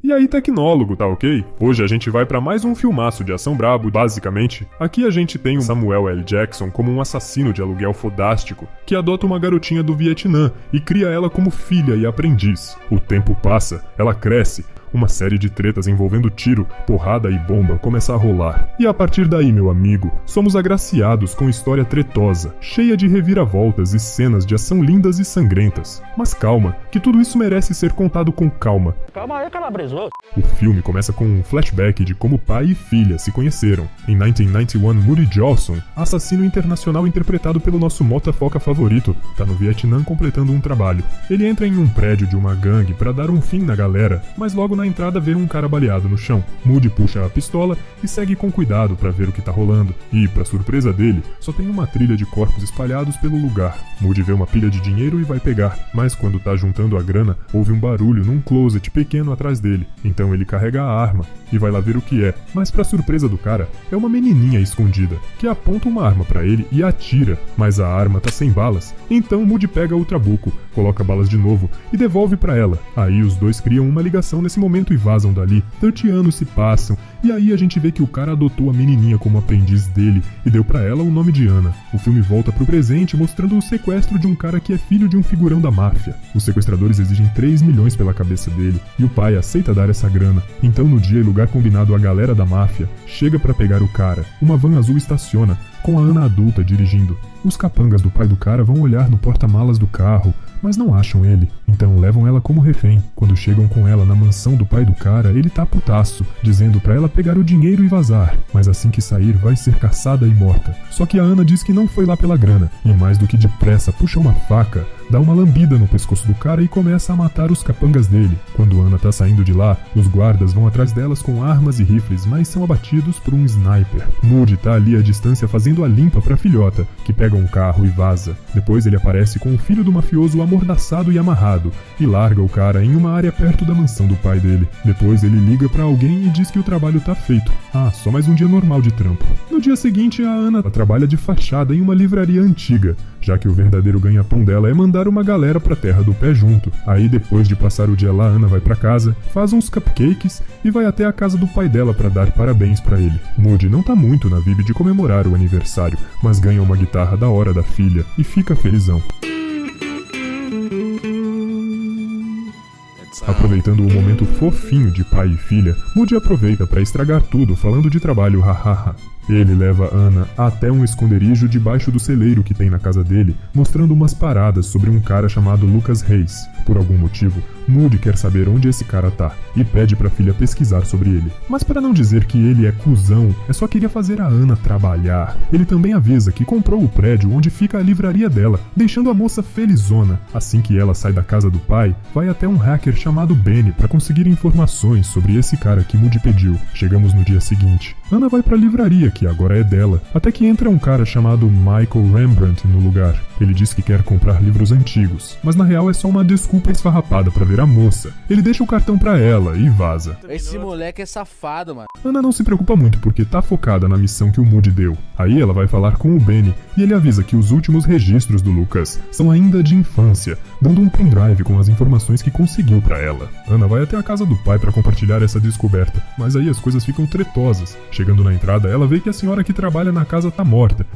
E aí, tecnólogo, tá ok? Hoje a gente vai pra mais um filmaço de ação brabo, basicamente. Aqui a gente tem o Samuel L. Jackson como um assassino de aluguel fodástico que adota uma garotinha do Vietnã e cria ela como filha e aprendiz. O tempo passa, ela cresce, uma série de tretas envolvendo tiro, porrada e bomba começa a rolar. E a partir daí, meu amigo, somos agraciados com história tretosa, cheia de reviravoltas e cenas de ação lindas e sangrentas. Mas calma, que tudo isso merece ser contado com calma. Calma aí, calabresou. O filme começa com um flashback de como pai e filha se conheceram. Em 1991, Moody Johnson, assassino internacional interpretado pelo nosso motafoca favorito, tá no Vietnã completando um trabalho. Ele entra em um prédio de uma gangue pra dar um fim na galera, mas logo na entrada vê um cara baleado no chão. Moody puxa a pistola e segue com cuidado pra ver o que tá rolando. E, pra surpresa dele, só tem uma trilha de corpos espalhados pelo lugar. Moody vê uma pilha de dinheiro e vai pegar, mas quando tá juntando a grana, ouve um barulho num closet pequeno atrás dele. Então ele carrega a arma e vai lá ver o que é. Mas pra surpresa do cara, é uma menininha escondida, que aponta uma arma pra ele e atira, mas a arma tá sem balas. Então Moody pega o trabuco, coloca balas de novo e devolve pra ela. Aí os dois criam uma ligação nesse momento e vazam dali. 30 anos se passam, e aí a gente vê que o cara adotou a menininha como aprendiz dele e deu pra ela o nome de Ana. O filme volta pro presente mostrando o sequestro de um cara que é filho de um figurão da máfia. Os sequestradores exigem 3 milhões pela cabeça dele, e o pai aceita dar essa grana. Então no dia e lugar combinado, a galera da máfia chega pra pegar o cara. Uma van azul estaciona, com a Ana adulta dirigindo. Os capangas do pai do cara vão olhar no porta-malas do carro, mas não acham ele, então levam ela como refém. Quando chegam com ela na mansão do pai do cara, ele tá putaço, dizendo pra ela pegar o dinheiro e vazar, mas assim que sair vai ser caçada e morta. Só que a Ana diz que não foi lá pela grana, e mais do que depressa puxa uma faca, dá uma lambida no pescoço do cara e começa a matar os capangas dele. Quando Ana tá saindo de lá, os guardas vão atrás delas com armas e rifles, mas são abatidos por um sniper. Moody tá ali à distância fazendo a limpa pra filhota, que pega um carro e vaza. Depois ele aparece com o filho do mafioso amordaçado e amarrado, e larga o cara em uma área perto da mansão do pai dele. Depois ele liga pra alguém e diz que o trabalho tá feito. Ah, só mais um dia normal de trampo. No dia seguinte, a Ana trabalha de fachada em uma livraria antiga, já que o verdadeiro ganha-pão dela é mandar uma galera pra terra do pé junto. Aí depois de passar o dia lá, Ana vai pra casa, faz uns cupcakes e vai até a casa do pai dela pra dar parabéns pra ele. Moody não tá muito na vibe de comemorar o aniversário, mas ganha uma guitarra da hora da filha e fica felizão. Aproveitando o momento fofinho de pai e filha, Moody aproveita pra estragar tudo falando de trabalho, hahaha. Ele leva Ana até um esconderijo debaixo do celeiro que tem na casa dele, mostrando umas paradas sobre um cara chamado Lucas Reis. Por algum motivo, Moody quer saber onde esse cara tá, e pede pra filha pesquisar sobre ele. Mas para não dizer que ele é cuzão, só queria fazer a Ana trabalhar. Ele também avisa que comprou o prédio onde fica a livraria dela, deixando a moça felizona. Assim que ela sai da casa do pai, vai até um hacker chamado Benny para conseguir informações sobre esse cara que Moody pediu. Chegamos no dia seguinte. Ana vai pra livraria, que agora é dela, até que entra um cara chamado Michael Rembrandt no lugar. Ele diz que quer comprar livros antigos, mas na real é só uma desculpa esfarrapada pra ver a moça. Ele deixa o cartão pra ela e vaza. Esse moleque é safado, mano. Ana não se preocupa muito porque tá focada na missão que o Moody deu. Aí ela vai falar com o Benny e ele avisa que os últimos registros do Lucas são ainda de infância, dando um pendrive com as informações que conseguiu pra ela. Ana vai até a casa do pai pra compartilhar essa descoberta, mas aí as coisas ficam tretosas. Chegando na entrada, ela vê que a senhora que trabalha na casa tá morta.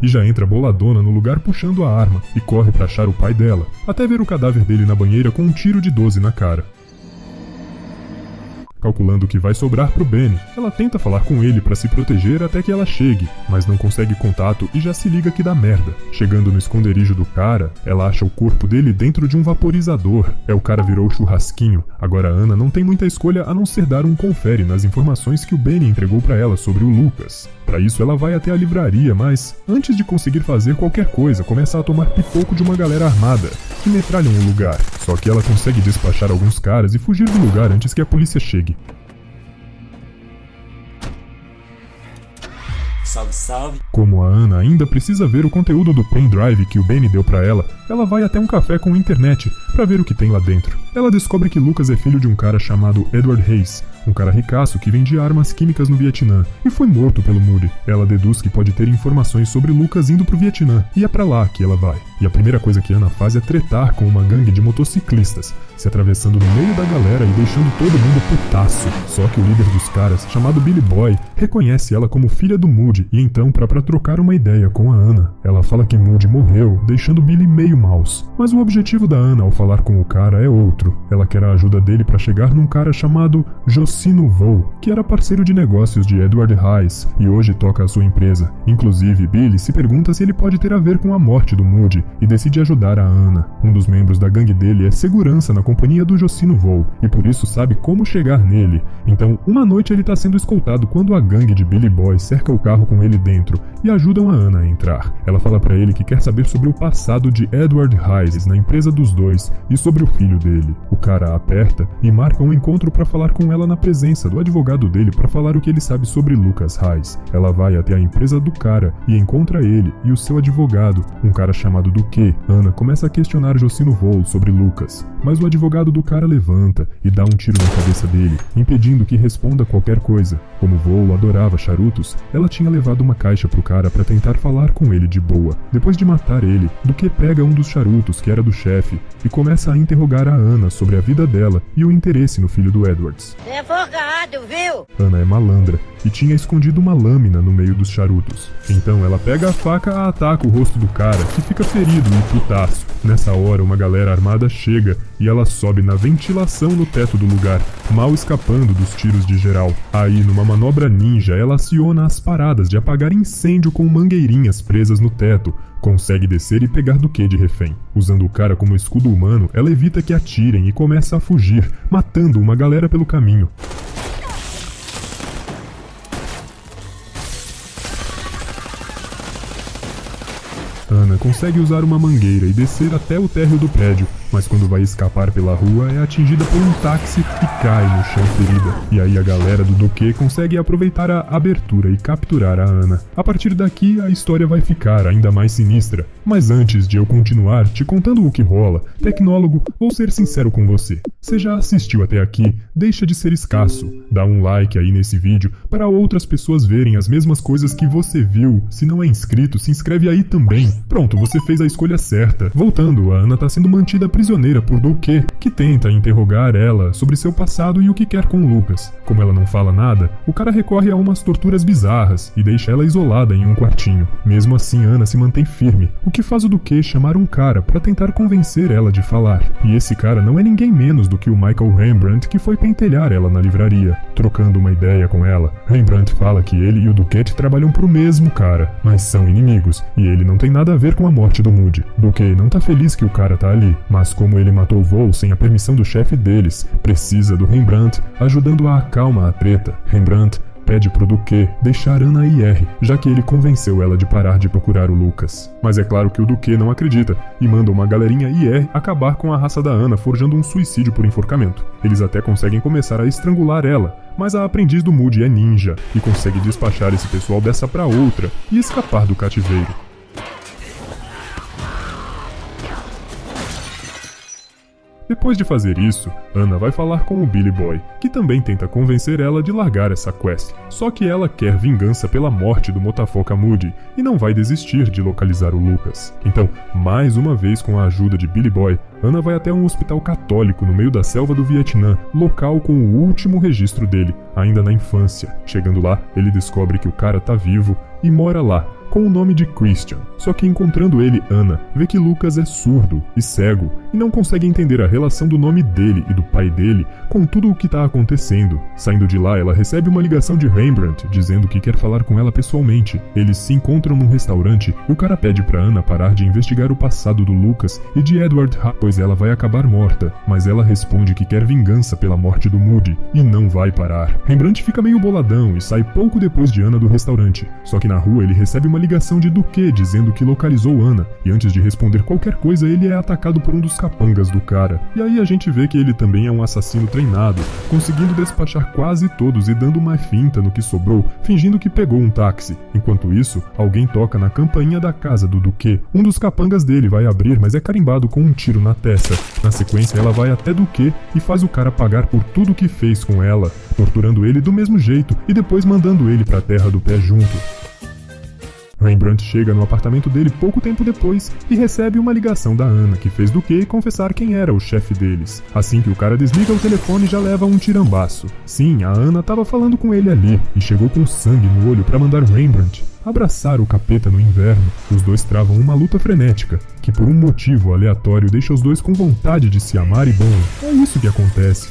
E já entra boladona no lugar puxando a arma e corre pra achar o pai dela, até ver o cadáver dele na banheira com um tiro de 12 na cara. Calculando o que vai sobrar pro Benny, ela tenta falar com ele pra se proteger até que ela chegue, mas não consegue contato e já se liga que dá merda. Chegando no esconderijo do cara, ela acha o corpo dele dentro de um vaporizador. O cara virou churrasquinho. Agora a Ana não tem muita escolha a não ser dar um confere nas informações que o Benny entregou pra ela sobre o Lucas. Pra isso ela vai até a livraria, mas antes de conseguir fazer qualquer coisa, começa a tomar pipoco de uma galera armada, que metralham o lugar. Só que ela consegue despachar alguns caras e fugir do lugar antes que a polícia chegue. Salve, salve. Como a Ana ainda precisa ver o conteúdo do pendrive que o Benny deu pra ela, ela vai até um café com internet pra ver o que tem lá dentro. Ela descobre que Lucas é filho de um cara chamado Edward Reis, um cara ricaço que vendia armas químicas no Vietnã e foi morto pelo Moody. Ela deduz que pode ter informações sobre Lucas indo pro Vietnã e é pra lá que ela vai. E a primeira coisa que Ana faz é tretar com uma gangue de motociclistas, se atravessando no meio da galera e deixando todo mundo putaço. Só que o líder dos caras, chamado Billy Boy, reconhece ela como filha do Moody e então, pra trocar uma ideia com a Ana, ela fala que Moody morreu, deixando Billy meio maus. Mas o objetivo da Ana ao falar com o cara é outro. Ela quer a ajuda dele pra chegar num cara chamado Josino Vo, que era parceiro de negócios de Edward Hayes e hoje toca a sua empresa. Inclusive, Billy se pergunta se ele pode ter a ver com a morte do Moody e decide ajudar a Ana. Um dos membros da gangue dele é segurança na companhia do Josino Vo e por isso sabe como chegar nele. Então, uma noite ele tá sendo escoltado quando a gangue de Billy Boy cerca o carro com ele dentro e ajudam a Ana a entrar. Ela fala pra ele que quer saber sobre o passado de Edward Hayes na empresa dos dois e sobre o filho dele. O cara a aperta e marca um encontro pra falar com ela na presença do advogado dele pra falar o que ele sabe sobre Lucas Hayes. Ela vai até a empresa do cara e encontra ele e o seu advogado, um cara chamado Duque. Ana começa a questionar Josino Vo sobre Lucas, mas o advogado do cara levanta e dá um tiro na cabeça dele, impedindo que responda qualquer coisa. Como Vo adorava charutos, ela tinha levado uma caixa pro cara pra tentar falar com ele de boa. Depois de matar ele, Duque pega um dos charutos que era do chefe e começa a interrogar a Ana sobre a vida dela e o interesse no filho do Edwards. É forgado, viu? Ana é malandra e tinha escondido uma lâmina no meio dos charutos. Então ela pega a faca e ataca o rosto do cara, que fica ferido e putaço. Nessa hora, uma galera armada chega e ela sobe na ventilação no teto do lugar, mal escapando dos tiros de geral. Aí, numa manobra ninja, ela aciona as paradas de apagar incêndio com mangueirinhas presas no teto. Consegue descer e pegar Duque de refém. Usando o cara como escudo humano, ela evita que atirem e começa a fugir, matando uma galera pelo caminho. Ana consegue usar uma mangueira e descer até o térreo do prédio, mas quando vai escapar pela rua é atingida por um táxi e cai no chão ferida. E aí a galera do Duque consegue aproveitar a abertura e capturar a Ana. A partir daqui a história vai ficar ainda mais sinistra. Mas antes de eu continuar te contando o que rola, tecnólogo, vou ser sincero com você. Você já assistiu até aqui? Deixa de ser escasso. Dá um like aí nesse vídeo para outras pessoas verem as mesmas coisas que você viu. Se não é inscrito, se inscreve aí também. Pronto, você fez a escolha certa. Voltando, a Ana tá sendo mantida prisioneira por Duque, que tenta interrogar ela sobre seu passado e o que quer com Lucas. Como ela não fala nada, o cara recorre a umas torturas bizarras e deixa ela isolada em um quartinho. Mesmo assim, Ana se mantém firme, o que faz o Duque chamar um cara para tentar convencer ela de falar. E esse cara não é ninguém menos do que o Michael Rembrandt, que foi pentelhar ela na livraria. Trocando uma ideia com ela, Rembrandt fala que ele e o Duque trabalham pro mesmo cara, mas são inimigos, e ele não tem nada a ver com a morte do Moody. Duque não tá feliz que o cara tá ali, mas como ele matou Vo sem a permissão do chefe deles, precisa do Rembrandt ajudando a acalmar a treta. Rembrandt pede pro Duque deixar Ana IR, já que ele convenceu ela de parar de procurar o Lucas. Mas é claro que o Duque não acredita e manda uma galerinha IR acabar com a raça da Ana, forjando um suicídio por enforcamento. Eles até conseguem começar a estrangular ela, mas a aprendiz do Moody é ninja e consegue despachar esse pessoal dessa pra outra e escapar do cativeiro. Depois de fazer isso, Ana vai falar com o Billy Boy, que também tenta convencer ela de largar essa quest. Só que ela quer vingança pela morte do motafoca Moody e não vai desistir de localizar o Lucas. Então, mais uma vez com a ajuda de Billy Boy, Ana vai até um hospital católico no meio da selva do Vietnã, local com o último registro dele, ainda na infância. Chegando lá, ele descobre que o cara tá vivo e mora lá, com o nome de Christian. Só que encontrando ele, Ana vê que Lucas é surdo e cego e não consegue entender a relação do nome dele e do pai dele com tudo o que tá acontecendo. Saindo de lá, ela recebe uma ligação de Rembrandt dizendo que quer falar com ela pessoalmente. Eles se encontram num restaurante e o cara pede pra Ana parar de investigar o passado do Lucas e de Edward Hayes, pois ela vai acabar morta, mas ela responde que quer vingança pela morte do Moody e não vai parar. Rembrandt fica meio boladão e sai pouco depois de Ana do restaurante, só que na rua ele recebe uma ligação de Duque dizendo que localizou Ana, e antes de responder qualquer coisa ele é atacado por um dos capangas do cara. E aí a gente vê que ele também é um assassino treinado, conseguindo despachar quase todos e dando uma finta no que sobrou, fingindo que pegou um táxi. Enquanto isso, alguém toca na campainha da casa do Duque. Um dos capangas dele vai abrir, mas é carimbado com um tiro na testa. Na sequência ela vai até Duque e faz o cara pagar por tudo que fez com ela, torturando ele do mesmo jeito e depois mandando ele pra terra do pé junto. Rembrandt chega no apartamento dele pouco tempo depois e recebe uma ligação da Ana, que fez Duque confessar quem era o chefe deles. Assim que o cara desliga o telefone, já leva um tirambaço. Sim, a Ana tava falando com ele ali e chegou com sangue no olho pra mandar Rembrandt abraçar o capeta no inverno. Os dois travam uma luta frenética, que por um motivo aleatório deixa os dois com vontade de se amar e bom, é isso que acontece.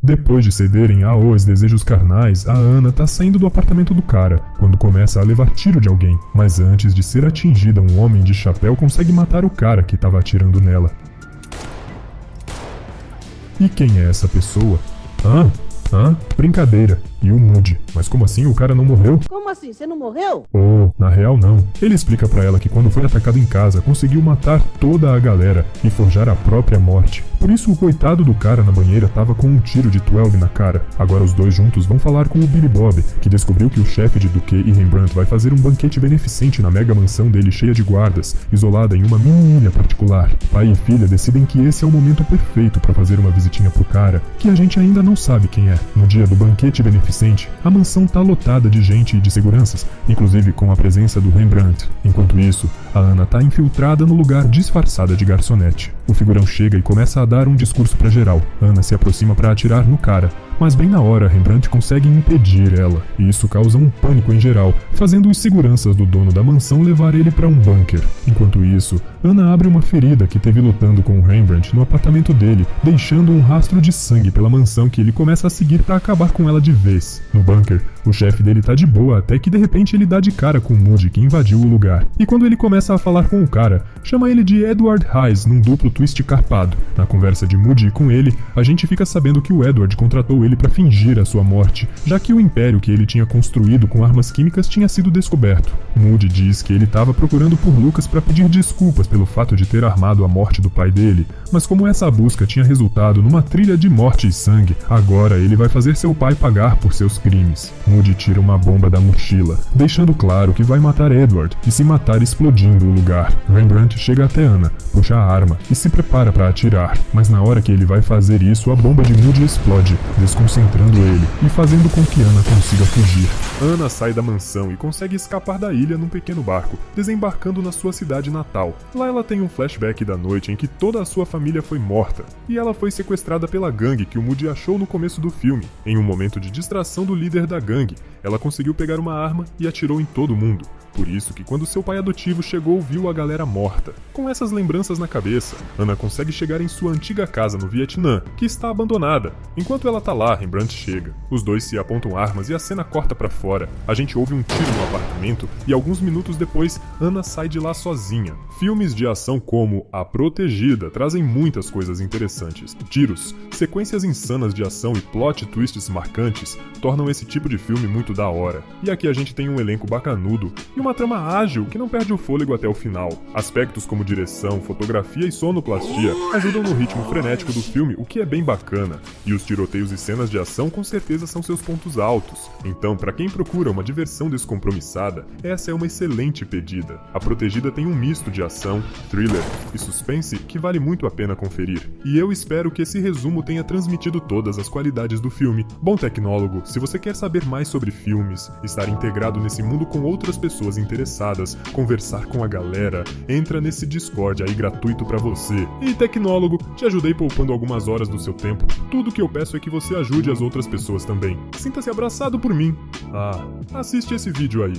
Depois de cederem aos desejos carnais, a Ana tá saindo do apartamento do cara, quando começa a levar tiro de alguém. Mas antes de ser atingida, um homem de chapéu consegue matar o cara que tava atirando nela. E quem é essa pessoa? Brincadeira. E o Moody. Mas como assim o cara não morreu? Como assim? Você não morreu? Oh, na real não. Ele explica pra ela que quando foi atacado em casa, conseguiu matar toda a galera e forjar a própria morte. Por isso o coitado do cara na banheira tava com um tiro de 12 na cara. Agora os dois juntos vão falar com o Billy Bob, que descobriu que o chefe de Duque e Rembrandt vai fazer um banquete beneficente na mega mansão dele cheia de guardas, isolada em uma mini ilha particular. Pai e filha decidem que esse é o momento perfeito pra fazer uma visitinha pro cara, que a gente ainda não sabe quem é. No dia do banquete beneficente, a mansão tá lotada de gente e de seguranças, inclusive com a presença do Rembrandt. Enquanto isso, a Ana tá infiltrada no lugar disfarçada de garçonete. O figurão chega e começa a dar um discurso pra geral. Ana se aproxima pra atirar no cara, mas bem na hora Rembrandt consegue impedir ela, e isso causa um pânico em geral, fazendo os seguranças do dono da mansão levar ele pra um bunker. Enquanto isso, Ana abre uma ferida que teve lutando com Rembrandt no apartamento dele, deixando um rastro de sangue pela mansão que ele começa a seguir pra acabar com ela de vez. No bunker, o chefe dele tá de boa até que de repente ele dá de cara com o Moody, que invadiu o lugar. E quando ele começa a falar com o cara, chama ele de Edward Hayes num duplo twist carpado. Na conversa de Moody com ele, a gente fica sabendo que o Edward contratou ele para fingir a sua morte, já que o império que ele tinha construído com armas químicas tinha sido descoberto. Moody diz que ele estava procurando por Lucas para pedir desculpas pelo fato de ter armado a morte do pai dele, mas como essa busca tinha resultado numa trilha de morte e sangue, agora ele vai fazer seu pai pagar por seus crimes. Moody tira uma bomba da mochila, deixando claro que vai matar Edward e se matar explodindo o lugar. Rembrandt chega até Ana, puxa a arma e se prepara para atirar, mas na hora que ele vai fazer isso, a bomba de Moody explode, desconcentrando ele e fazendo com que Ana consiga fugir. Ana sai da mansão e consegue escapar da ilha num pequeno barco, desembarcando na sua cidade natal. Lá ela tem um flashback da noite em que toda a sua família foi morta, e ela foi sequestrada pela gangue que o Moody achou no começo do filme. Em um momento de distração do líder da gangue, ela conseguiu pegar uma arma e atirou em todo mundo. Por isso que quando seu pai adotivo chegou, viu a galera morta. Com essas lembranças na cabeça, Ana consegue chegar em sua antiga casa no Vietnã, que está abandonada. Enquanto ela tá lá, Rembrandt chega. Os dois se apontam armas e a cena corta pra fora. A gente ouve um tiro no apartamento e alguns minutos depois, Ana sai de lá sozinha. Filmes de ação como A Protegida trazem muitas coisas interessantes. Tiros, sequências insanas de ação e plot twists marcantes tornam esse tipo de filme muito da hora. E aqui a gente tem um elenco bacanudo e uma trama ágil que não perde o fôlego até o final. Aspectos como direção, fotografia e sonoplastia ajudam no ritmo frenético do filme, o que é bem bacana. E os tiroteios e cenas de ação com certeza são seus pontos altos. Então, pra quem procura uma diversão descompromissada, essa é uma excelente pedida. A Protegida tem um misto de ação, thriller e suspense que vale muito a pena conferir. E eu espero que esse resumo tenha transmitido todas as qualidades do filme. Bom tecnólogo, se você quer saber mais sobre filmes, estar integrado nesse mundo com outras pessoas interessadas, conversar com a galera, entra nesse Discord aí gratuito pra você. E tecnólogo, te ajudei poupando algumas horas do seu tempo. Tudo que eu peço é que você ajude as outras pessoas também. Sinta-se abraçado por mim. Assiste esse vídeo aí.